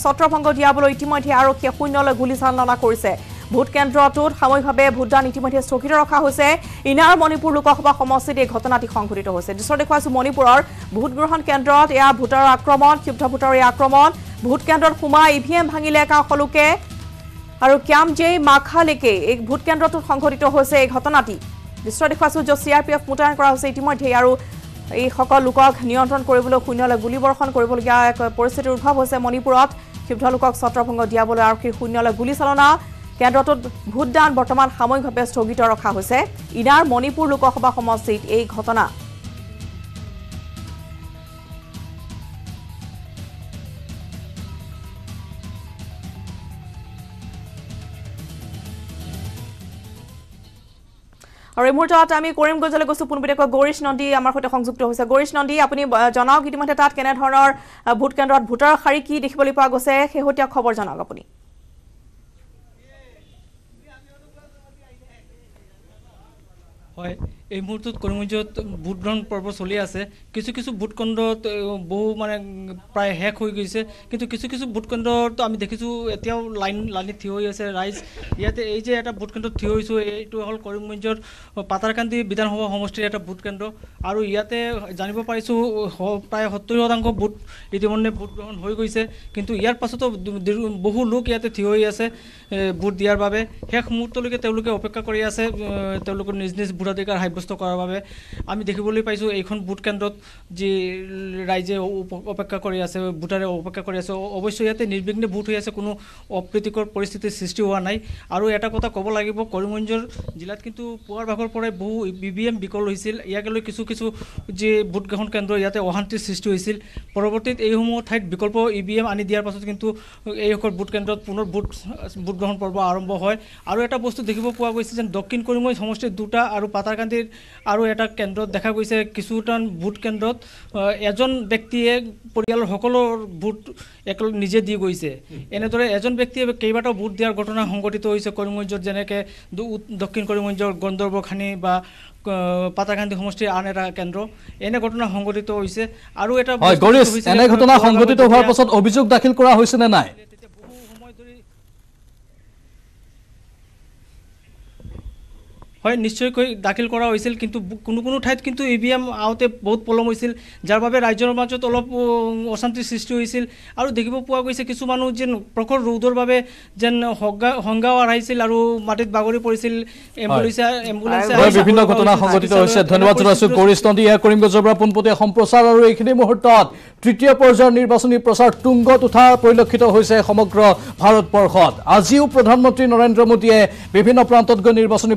ছত্ৰভংগ দিয়াবলৈ ইতিমধ্যে আৰক্ষীয়ে শূন্যলৈ গুলীচালনা কৰিছে ভোট কেন্দ্ৰটোত সাময়িকভাৱে ভোটদান ইতিমধ্যে স্থগিত ৰখা হৈছে ইনাৰ মণিপুৰ লোকসভা সমষ্টিত এই ঘটনাটি সংঘটিত হৈছে দৃশ্য দেখুৱাইছো মণিপুৰৰ ভোট গ্ৰহণ কেন্দ্ৰত এয়া ভোটাৰৰ আক্ৰমণ ক্ষুব্ধ ভোটাৰৰ আক্ৰমণ ভোট কেন্দ্ৰত সোমাই ইভিএম ভাঙিলে কাষলুকে আৰু ক্যামজেই মাখালেকে এই ভোট কেন্দ্ৰটোত সংঘটিত হৈছে এই ঘটনাটি দৃশ্য দেখুৱাইছো য'ত CRPF মোতায়েন কৰা হৈছে ইতিমধ্যে আৰু এই সকল লোকক নিয়ন্ত্ৰণ কৰিবলৈ শূন্যলৈ গুলীবৰ্ষণ কৰিবলগীয়া এক পৰিস্থিতিৰ উদ্ভৱ হৈছে মণিপুৰত ক্ষুব্ধ লোকক ছত্ৰভংগ দিয়াবলৈ আৰক্ষীৰ শূন্যলৈ গুলীচালনা কেন্দ্ৰটোত ভোটদান বৰ্তমান সাময়িকভাৱে স্থগিত ৰখা হৈছে ইনাৰ মণিপুৰ লোকসভা সমষ্টিত এই ঘটনা আৰু এই মুহূৰ্তত আমি কৰিমগঞ্জলৈ গৈছো পুনবিতেকৈ গৌৰীশ নন্দী আমাৰ সৈতে সংযুক্ত হৈছে গৌৰীশ নন্দী আপুনি জনাওক ইতিমধ্যে তাত কেনে ধৰণৰ ভোট কেন্দ্ৰত ভোটাৰ শাৰী কি দেখিবলৈ পোৱা গৈছে শেহতীয়া খবৰ জনাওক আপুনি হয় এই মুহূৰ্তত কৰিমগঞ্জত ভোট গ্ৰহণ পৰ্ব চলি আছে কিছু কিছু ভোট কেন্দ্ৰত বহু মানে প্ৰায় শেষ হৈ গৈছে কিন্তু কিছু কিছু ভোট কেন্দ্ৰত আমি দেখিছো এতিয়াও লাইনত থিয় হৈ আছে ৰাইজ ইয়াতে এই যে এটা ভোট কেন্দ্ৰত থিয় হৈছো এইটো হ'ল কৰিমগঞ্জৰ পাতাৰকান্দি বিধানসভা সমষ্টিৰ এটা ভোট কেন্দ্ৰ আৰু ইয়াতে জানিব পাৰিছো প্ৰায় 70% ভোট ইতিমধ্যে ভোট গ্ৰহণ হৈ গৈছে কিন্তু ইয়াৰ পাছতো বহু লোক ইয়াতে থিয় হৈ আছে ভোট দিয়াৰ বাবে শেষ মুহূৰ্তলৈকে তেওঁলোকে অপেক্ষা কৰি আছে তেওঁলোকৰ নিজ নিজ ভোটাধিকাৰ সাব্যস্ত কৰাৰ বাবে আমি দেখিবলৈ পাইছো এইখন ভোট কেন্দ্ৰত যি ৰাইজে অপেক্ষা কৰি আছে ভোটাৰে অপেক্ষা কৰি আছে অৱশ্যে ইয়াতে নিৰ্বিঘ্নে ভোট হৈ আছে কোনো অপ্ৰীতিকৰ পৰিস্থিতিৰ সৃষ্টি হোৱা নাই আৰু এটা কথা ক'ব লাগিব কৰিমগঞ্জৰ জিলাত কিন্তু পুৱাৰ ভাগৰ পৰাই বহু BVM বিকল হৈছিল ইয়াকে লৈ কিছু কিছু যে ভোট গ্ৰহণ কেন্দ্ৰ ইয়াতে অশান্তিৰ সৃষ্টি হৈছিল পৰৱৰ্তীত এইসমূহ ঠাইত বিকল্প EVM আনি দিয়াৰ পাছত কিন্তু এইসকল ভোট কেন্দ্ৰত পুনৰ ভোট গ্ৰহণ পৰ্ব আৰম্ভ হয় আৰু এটা বস্তু দেখিব পোৱা গৈছে যে দক্ষিণ কৰিমগঞ্জ সমষ্টিৰ দুটা আৰু পাতাৰকান্দিৰ আৰু এটা কেন্দ্ৰত দেখা গৈছে কিছুটান ভোট কেন্দ্ৰত এজন ব্যক্তিয়ে পৰিয়ালৰ সকলো ভোট একেলগে নিজে দি গৈছে এনেদৰে এজন ব্যক্তিয়ে কেইবাটাও ভোট দিয়াৰ ঘটনা সংঘটিত হৈছে কৰিমগঞ্জত যেনেকৈ দক্ষিণ কৰিমগঞ্জৰ গন্দৰবখানী বা পাতাৰকান্দি সমষ্টিৰ আন এটা কেন্দ্ৰ এনে ঘটনা সংঘটিত হৈছে আৰু এটা এনে ঘটনা সংঘটিত হোৱাৰ পাছত অভিযোগ দাখিল কৰা হৈছে নে নাই হয় নিশ্চয়কৈ দাখিল কৰা হৈছিল কিন্তু কোনো ঠাইত কিন্তু EVM আউতে বহুত পলম হৈছিল যাৰ বাবে ৰাজ্যৰ মাজত অলপ অশান্তিৰ সৃষ্টি হৈছিল আৰু দেখিব পোৱা গৈছে কিছু মানুহ যেন প্ৰখৰ ৰৌদৰ বাবে যেন সংগাও আৰাইছিল আৰু মাটিত বাগৰি পৰিছিল এম্বুলেন্স বিভিন্ন ঘটনা সংঘটিত হৈছে ধন্যবাদ জনাইছো গৌৰীশ নন্দী কৰিমগঞ্জৰ পৰা পোনপটীয়া সম্প্ৰচাৰ আৰু এইখিনি মুহূৰ্তত তৃতীয় পৰ্যায়ৰ নিৰ্বাচনী প্ৰচাৰ তুংগত উঠা পৰিলক্ষিত হৈছে সমগ্ৰ ভাৰতবৰ্ষত আজিও প্ৰধানমন্ত্ৰী নৰেন্দ্ৰ মোদীয়ে বিভিন্ন প্ৰান্তত গৈ নিৰ্বাচনী